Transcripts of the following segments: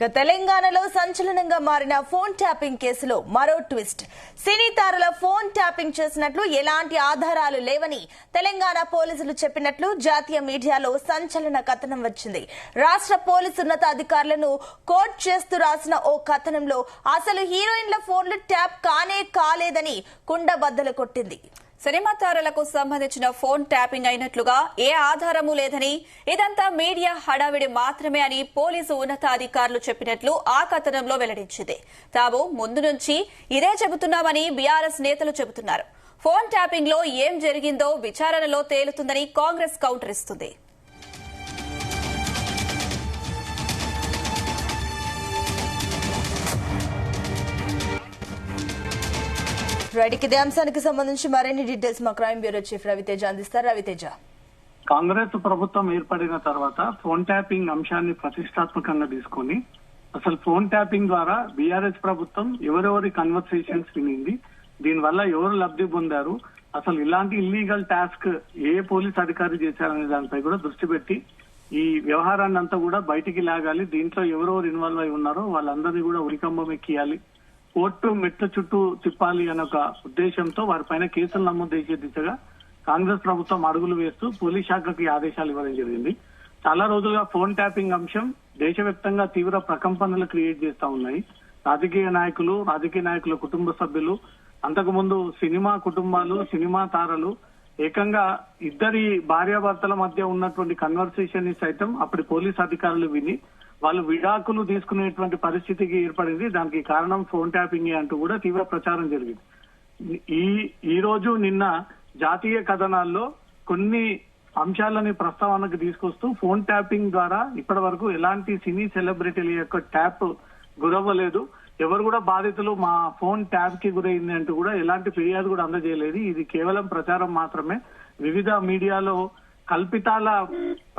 తెలంగాణలో సంచలనంగా మారిన ఫోన్ ట్యాపింగ్ కేసులో మరో ట్విస్ట్. సినీ తారల ఫోన్ ట్యాపింగ్ చేసినట్లు ఎలాంటి ఆధారాలు లేవని తెలంగాణ పోలీసులు చెప్పినట్లు జాతీయ మీడియాలో సంచలన కథనం వచ్చింది. రాష్ట్ర పోలీసు ఉన్నతాధికారులను కోట్ చేస్తూ రాసిన ఓ కథనంలో అసలు హీరోయిన్ల ఫోన్లు ట్యాప్ కానే కాలేదని కుండబద్దలు కొట్టింది. సినిమా తారలకు సంబంధించిన ఫోన్ ట్యాపింగ్ అయినట్లుగా ఏ ఆధారమూ లేదని, ఇదంతా మీడియా హడావిడి మాత్రమే అని పోలీసు ఉన్నతాధికారులు చెప్పినట్లు ఆ కథనంలో వెల్లడించింది. తాము ముందు నుంచి ఇదే చెబుతున్నామని బీఆర్ఎస్ నేతలు చెబుతున్నారు. ఫోన్ ట్యాపింగ్ లో ఏం జరిగిందో విచారణలో తేలుతుందని కాంగ్రెస్ కౌంటర్ ఇస్తుంది. ఇదే అంశానికి సంబంధించి మరిన్ని డీటెయిల్స్ మా క్రైమ్ బ్యూరో చీఫ్ రవితేజ అందిస్తారు. రవితేజ, కాంగ్రెస్ ప్రభుత్వం ఏర్పడిన తర్వాత ఫోన్ ట్యాపింగ్ అంశాన్ని ప్రతిష్టాత్మకంగా తీసుకుని అసలు ఫోన్ ట్యాపింగ్ ద్వారా బీఆర్ఎస్ ప్రభుత్వం ఎవరెవరి కన్వర్సేషన్స్ వినింది, దీనివల్ల ఎవరు లబ్ధి పొందారు, అసలు ఇలాంటి ఇల్లీగల్ టాస్క్ ఏ పోలీస్ అధికారి చేశారనే దానిపై కూడా దృష్టి పెట్టి ఈ వ్యవహారాన్ని అంతా కూడా బయటికి లాగాలి, దీంట్లో ఎవరెవరు ఇన్వాల్వ్ అయి ఉన్నారో వాళ్ళందరినీ కూడా ఉరికంబం ఎక్కియాలి, కోర్టు మెట్ల చుట్టూ తిప్పాలి అనే ఒక ఉద్దేశంతో వారిపైన కేసులు నమోదు చేసే దిశగా కాంగ్రెస్ ప్రభుత్వం అడుగులు వేస్తూ పోలీస్ శాఖకి ఆదేశాలు ఇవ్వడం జరిగింది. చాలా రోజులుగా ఫోన్ ట్యాపింగ్ అంశం దేశవ్యాప్తంగా తీవ్ర ప్రకంపనలు క్రియేట్ చేస్తా ఉన్నాయి. రాజకీయ నాయకుల కుటుంబ సభ్యులు, అంతకుముందు సినిమా కుటుంబాలు, సినిమా తారలు, ఏకంగా ఇద్దరి భార్యాభర్తల మధ్య ఉన్నటువంటి కన్వర్సేషన్ ని సైతం అప్పటి పోలీస్ అధికారులు విని వాళ్ళు విడాకులు తీసుకునేటువంటి పరిస్థితికి ఏర్పడింది. దానికి కారణం ఫోన్ ట్యాపింగ్ అంటూ కూడా తీవ్ర ప్రచారం జరిగింది. ఈ రోజు నిన్న జాతీయ కథనాల్లో కొన్ని అంశాలని ప్రస్తావనకు తీసుకొస్తూ ఫోన్ ట్యాపింగ్ ద్వారా ఇప్పటి వరకు ఎలాంటి సినీ సెలబ్రిటీల యొక్క ట్యాప్ గురవ్వలేదు, ఎవరు కూడా బాధితులు మా ఫోన్ ట్యాప్ కి గురైంది అంటూ కూడా ఎలాంటి ఫిర్యాదు కూడా అందజేయలేదు. ఇది కేవలం ప్రచారం మాత్రమే. వివిధ మీడియాలో కల్పితాల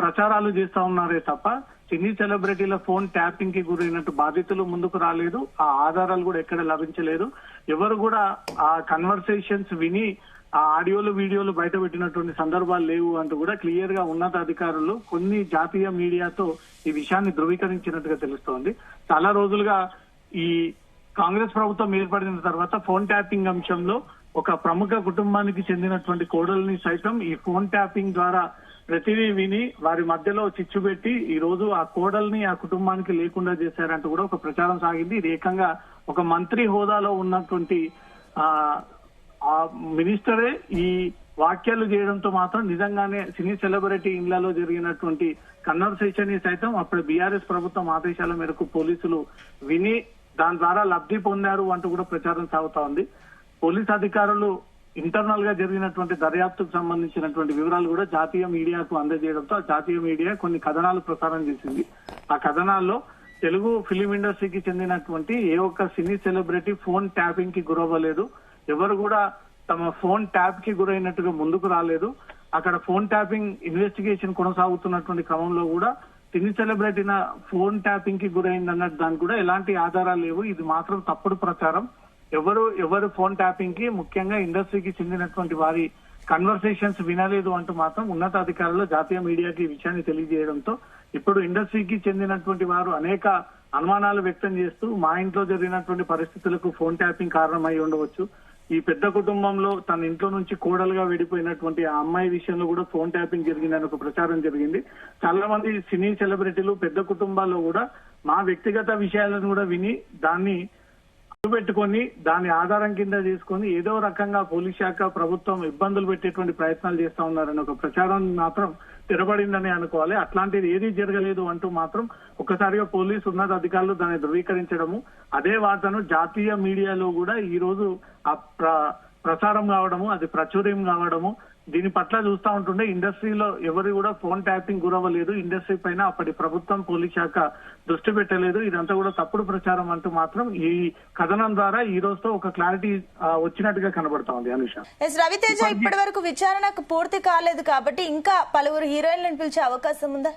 ప్రచారాలు చేస్తా ఉన్నారే తప్ప సినీ సెలబ్రిటీల ఫోన్ ట్యాపింగ్ కి గురైనట్టు బాధితులు ముందుకు రాలేదు. ఆ ఆధారాలు కూడా ఎక్కడ లభించలేదు. ఎవరు కూడా ఆ కన్వర్సేషన్స్ విని ఆ ఆడియోలు వీడియోలు బయట పెట్టినటువంటి సందర్భాలు లేవు అంటూ కూడా క్లియర్ గా ఉన్నతాధికారులు కొన్ని జాతీయ మీడియాతో ఈ విషయాన్ని ధృవీకరించినట్టుగా తెలుస్తోంది. చాలా రోజులుగా ఈ కాంగ్రెస్ ప్రభుత్వం ఏర్పడిన తర్వాత ఫోన్ ట్యాపింగ్ అంశంలో ఒక ప్రముఖ కుటుంబానికి చెందినటువంటి కోడల్ని సైతం ఈ ఫోన్ ట్యాపింగ్ ద్వారా ప్రతిదీ విని వారి మధ్యలో చిచ్చు పెట్టి ఈ రోజు ఆ కోడల్ని ఆ కుటుంబానికి లేకుండా చేశారంటూ కూడా ఒక ప్రచారం సాగింది. ఇది ఏకంగా ఒక మంత్రి హోదాలో ఉన్నటువంటి ఆ మినిస్టరే ఈ వ్యాఖ్యలు చేయడంతో మాత్రం నిజంగానే సినీ సెలబ్రిటీ ఇళ్లలో జరిగినటువంటి కన్వర్సేషన్ ని సైతం అప్పుడు బీఆర్ఎస్ ప్రభుత్వం ఆదేశాల మేరకు పోలీసులు విని దాని ద్వారా లబ్ధి పొందారు అంటూ కూడా ప్రచారం సాగుతా ఉంది. పోలీస్ అధికారులు ఇంటర్నల్ గా జరిగినటువంటి దర్యాప్తుకు సంబంధించినటువంటి వివరాలు కూడా జాతీయ మీడియాకు అందజేయడంతో ఆ జాతీయ మీడియా కొన్ని కథనాలు ప్రసారం చేసింది. ఆ కథనాల్లో తెలుగు ఫిలిం ఇండస్ట్రీకి చెందినటువంటి ఏ ఒక్క సినీ సెలబ్రిటీ ఫోన్ ట్యాపింగ్ కి గురవ్వలేదు, ఎవరు కూడా తమ ఫోన్ ట్యాప్ కి గురైనట్టుగా ముందుకు రాలేదు. అక్కడ ఫోన్ ట్యాపింగ్ ఇన్వెస్టిగేషన్ కొనసాగుతున్నటువంటి క్రమంలో కూడా సినీ సెలబ్రిటీ ఫోన్ ట్యాపింగ్ కి గురైంది అన్నట్టు దానికి కూడా ఎలాంటి ఆధారాలు లేవు. ఇది మాత్రం తప్పుడు ప్రచారం. ఎవరు ఫోన్ ట్యాపింగ్ కి ముఖ్యంగా ఇండస్ట్రీకి చెందినటువంటి వారి కన్వర్సేషన్స్ వినలేదు అంటూ మాత్రం ఉన్నతాధికారులు జాతీయ మీడియాకి ఈ విషయాన్ని తెలియజేయడంతో ఇప్పుడు ఇండస్ట్రీకి చెందినటువంటి వారు అనేక అనుమానాలు వ్యక్తం చేస్తూ మా ఇంట్లో జరిగినటువంటి పరిస్థితులకు ఫోన్ ట్యాపింగ్ కారణమై ఉండవచ్చు, ఈ పెద్ద కుటుంబంలో తన ఇంట్లో నుంచి కోడలుగా విడిపోయినటువంటి ఆ అమ్మాయి విషయంలో కూడా ఫోన్ ట్యాపింగ్ జరిగిందని ఒక ప్రచారం జరిగింది. చాలా మంది సినీ సెలబ్రిటీలు పెద్ద కుటుంబాల్లో కూడా మా వ్యక్తిగత విషయాలను కూడా విని దాన్ని పెట్టుకొని దాని ఆధారం కింద చేసుకొని ఏదో రకంగా పోలీస్ శాఖ ప్రభుత్వం ఇబ్బందులు పెట్టేటువంటి ప్రయత్నాలు చేస్తా ఉన్నారని ఒక ప్రచారం మాత్రం తెరబడిందని అనుకోవాలి. అట్లాంటిది ఏదీ జరగలేదు అంటూ మాత్రం ఒక్కసారిగా పోలీసు ఉన్నతాధికారులు దాన్ని ధృవీకరించడము, అదే వార్తను జాతీయ మీడియాలో కూడా ఈ రోజు ప్రసారం కావడము, అది ప్రాచుర్యం కావడము, దీని పట్ల చూస్తా ఉంటుండే ఇండస్ట్రీలో ఎవరు కూడా ఫోన్ ట్యాపింగ్ గురవ్వలేదు, ఇండస్ట్రీ పైన అప్పటి ప్రభుత్వం పోలీస్ శాఖ దృష్టి పెట్టలేదు, ఇదంతా కూడా తప్పుడు ప్రచారం అంటూ మాత్రం ఈ కథనం ద్వారా ఈ రోజుతో ఒక క్లారిటీ వచ్చినట్టుగా కనబడతా ఉంది. అనుష, రవితేజ, ఇప్పటి వరకు విచారణకు పూర్తి కాలేదు కాబట్టి ఇంకా పలువురు హీరోయిన్లను పిలిచే అవకాశం ఉందా?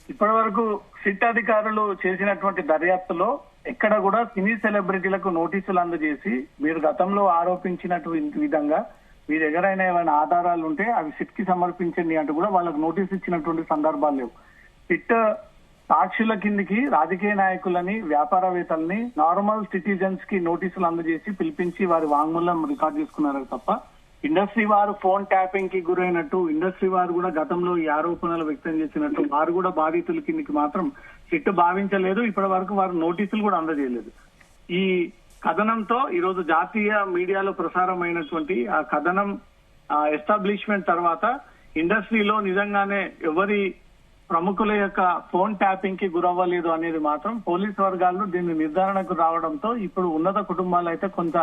ఇప్పటి వరకు సిట్ అధికారులు చేసినటువంటి దర్యాప్తులో ఎక్కడ కూడా సినీ సెలబ్రిటీలకు నోటీసులు అందజేసి మీరు గతంలో ఆరోపించినటువంటి విధంగా మీ దగ్గర ఏమైనా ఆధారాలు ఉంటే అవి సిట్ కి సమర్పించండి అంటూ కూడా వాళ్ళకు నోటీస్ ఇచ్చినటువంటి సందర్భాలు లేవు. సిట్ సాక్షుల కిందికి రాజకీయ నాయకులని, వ్యాపారవేత్తల్ని, నార్మల్ సిటిజన్స్ కి నోటీసులు అందజేసి పిలిపించి వారి వాంగ్మూలం రికార్డ్ చేసుకున్నారు తప్ప ఇండస్ట్రీ వారు ఫోన్ ట్యాపింగ్ కి గురైనట్టు, ఇండస్ట్రీ వారు కూడా గతంలో ఈ ఆరోపణలు వ్యక్తం చేసినట్టు వారు కూడా బాధితుల కిందికి మాత్రం సిట్ భావించలేదు. ఇప్పటి వరకు వారు నోటీసులు కూడా అందజేయలేదు. ఈ కథనంతో ఈరోజు జాతీయ మీడియాలో ప్రసారమైనటువంటి ఆ కథనం ఎస్టాబ్లిష్మెంట్ తర్వాత ఇండస్ట్రీలో నిజంగానే ఎవరి ప్రముఖుల యొక్క ఫోన్ ట్యాపింగ్ కి గురవ్వలేదు అనేది మాత్రం పోలీస్ వర్గాలు దీన్ని నిర్ధారణకు రావడంతో ఇప్పుడు ఉన్నత కుటుంబాలు అయితే కొంత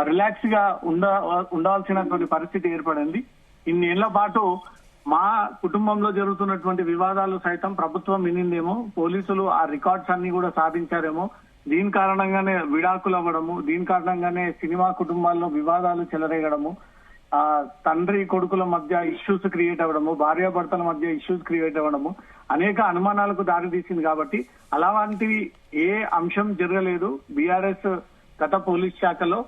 రిలాక్స్ గా ఉండాల్సినటువంటి పరిస్థితి ఏర్పడింది. ఇన్నేళ్ల పాటు మా కుటుంబంలో జరుగుతున్నటువంటి వివాదాలు సైతం ప్రభుత్వం వినిందేమో, పోలీసులు ఆ రికార్డ్స్ అన్ని కూడా సాధించారేమో, దీని కారణంగానే విడాకులు అవ్వడము, దీని కారణంగానే సినిమా కుటుంబాల్లో వివాదాలు చెలరేగడము, తండ్రి కొడుకుల మధ్య ఇష్యూస్ క్రియేట్ అవ్వడము, భార్యాభర్తల మధ్య ఇష్యూస్ క్రియేట్ అవ్వడము అనేక అనుమానాలకు దారితీసింది. కాబట్టి అలాంటివి ఏ అంశం జరగలేదు. బీఆర్ఎస్ గత పోలీస్ శాఖలో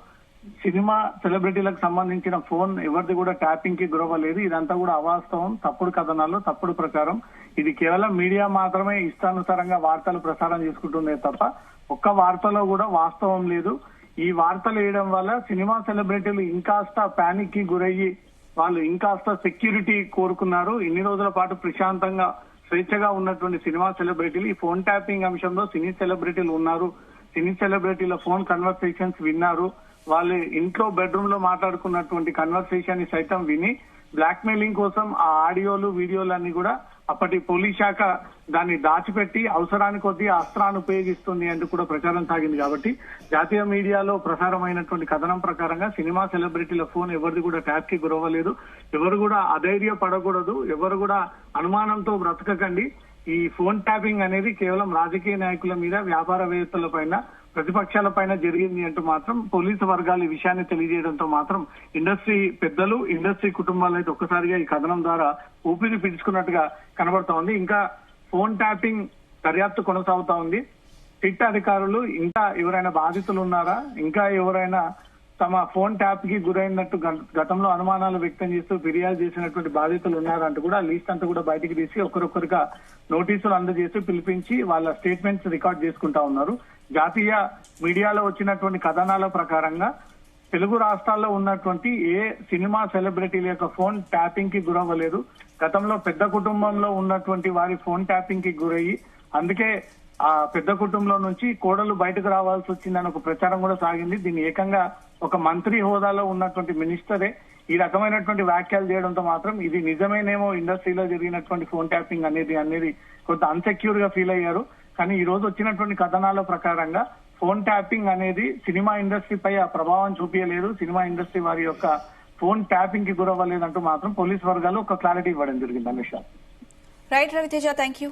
సినిమా సెలబ్రిటీలకు సంబంధించిన ఫోన్ ఎవరిది కూడా ట్యాపింగ్ కి గురవ్వలేదు. ఇదంతా కూడా అవాస్తవం, తప్పుడు కథనాలు, తప్పుడు ప్రచారం. ఇది కేవలం మీడియా మాత్రమే ఇష్టానుసారంగా వార్తలు ప్రసారం చేసుకుంటుందే తప్ప ఒక్క వార్తలో కూడా వాస్తవం లేదు. ఈ వార్తలు వేయడం వల్ల సినిమా సెలబ్రిటీలు ఇంకాస్త ప్యానిక్ కి గురయ్యి వాళ్ళు ఇంకాస్త సెక్యూరిటీ కోరుకున్నారు. ఇన్ని రోజుల పాటు ప్రశాంతంగా స్వేచ్ఛగా ఉన్నటువంటి సినిమా సెలబ్రిటీలు ఈ ఫోన్ ట్యాపింగ్ అంశంలో సినీ సెలబ్రిటీలు ఉన్నారు, సినీ సెలబ్రిటీల ఫోన్ కన్వర్సేషన్స్ విన్నారు, వాళ్ళు ఇంట్లో బెడ్రూమ్ లో మాట్లాడుకున్నటువంటి కన్వర్సేషన్ ని సైతం విని బ్లాక్ మెయిలింగ్ కోసం ఆ ఆడియోలు, వీడియోలన్నీ కూడా అప్పటి పోలీస్ శాఖ దాన్ని దాచిపెట్టి అవసరానికి కొద్దీ అస్త్రాన్ని ఉపయోగిస్తుంది అంటూ కూడా ప్రచారం సాగింది. కాబట్టి జాతీయ మీడియాలో ప్రసారమైనటువంటి కథనం ప్రకారంగా సినిమా సెలబ్రిటీల ఫోన్ ఎవరిది కూడా ట్యాప్ కి గురవ్వలేదు. ఎవరు కూడా అధైర్య పడకూడదు, ఎవరు కూడా అనుమానంతో బ్రతకకండి. ఈ ఫోన్ ట్యాపింగ్ అనేది కేవలం రాజకీయ నాయకుల మీద, వ్యాపారవేత్తల పైన, ప్రతిపక్షాల పైన జరిగింది అంటూ మాత్రం పోలీసు వర్గాలు ఈ విషయాన్ని తెలియజేయడంతో మాత్రం ఇండస్ట్రీ పెద్దలు, ఇండస్ట్రీ కుటుంబాలు అయితే ఒక్కసారిగా ఈ కథనం ద్వారా ఊపిరి పీల్చుకున్నట్టుగా కనబడతా ఉంది. ఇంకా ఫోన్ ట్యాపింగ్ దర్యాప్తు కొనసాగుతా ఉంది. సిట్ అధికారులు ఇంకా ఎవరైనా బాధితులు ఉన్నారా, ఇంకా ఎవరైనా తమ ఫోన్ ట్యాప్ కి గురైనట్టు గతంలో అనుమానాలు వ్యక్తం చేస్తూ ఫిర్యాదు చేసినటువంటి బాధితులు ఉన్నారంటూ కూడా లిస్ట్ అంతా కూడా బయటికి తీసి ఒకరొకరుగా నోటీసులు అందజేసి పిలిపించి వాళ్ళ స్టేట్మెంట్స్ రికార్డ్ చేసుకుంటా ఉన్నారు. జాతీయ మీడియాలో వచ్చినటువంటి కథనాల ప్రకారంగా తెలుగు రాష్ట్రాల్లో ఉన్నటువంటి ఏ సినిమా సెలబ్రిటీల యొక్క ఫోన్ ట్యాపింగ్ కి గురవ్వలేదు. గతంలో పెద్ద కుటుంబంలో ఉన్నటువంటి వారి ఫోన్ ట్యాపింగ్ కి గురయ్యి అందుకే ఆ పెద్ద కుటుంబంలో నుంచి కోడలు బయటకు రావాల్సి వచ్చిందని ఒక ప్రచారం కూడా సాగింది. దీన్ని ఏకంగా ఒక మంత్రి హోదాలో ఉన్నటువంటి మినిస్టరే ఈ రకమైనటువంటి వ్యాఖ్యలు చేయడంతో మాత్రం ఇది నిజమేనేమో ఇండస్ట్రీలో జరిగినటువంటి ఫోన్ ట్యాపింగ్ అనేది కొంత అన్సెక్యూర్ గా ఫీల్ అయ్యారు. కానీ ఈ రోజు వచ్చినటువంటి కథనాల ప్రకారంగా ఫోన్ ట్యాపింగ్ అనేది సినిమా ఇండస్ట్రీపై ఆ ప్రభావం చూపించలేదు, సినిమా ఇండస్ట్రీ వారి యొక్క ఫోన్ ట్యాపింగ్ కి గురవ్వలేదంటూ మాత్రం పోలీస్ వర్గాలు ఒక క్లారిటీ ఇవ్వడం జరిగింది. Anusha. Right Raviteja, thank you.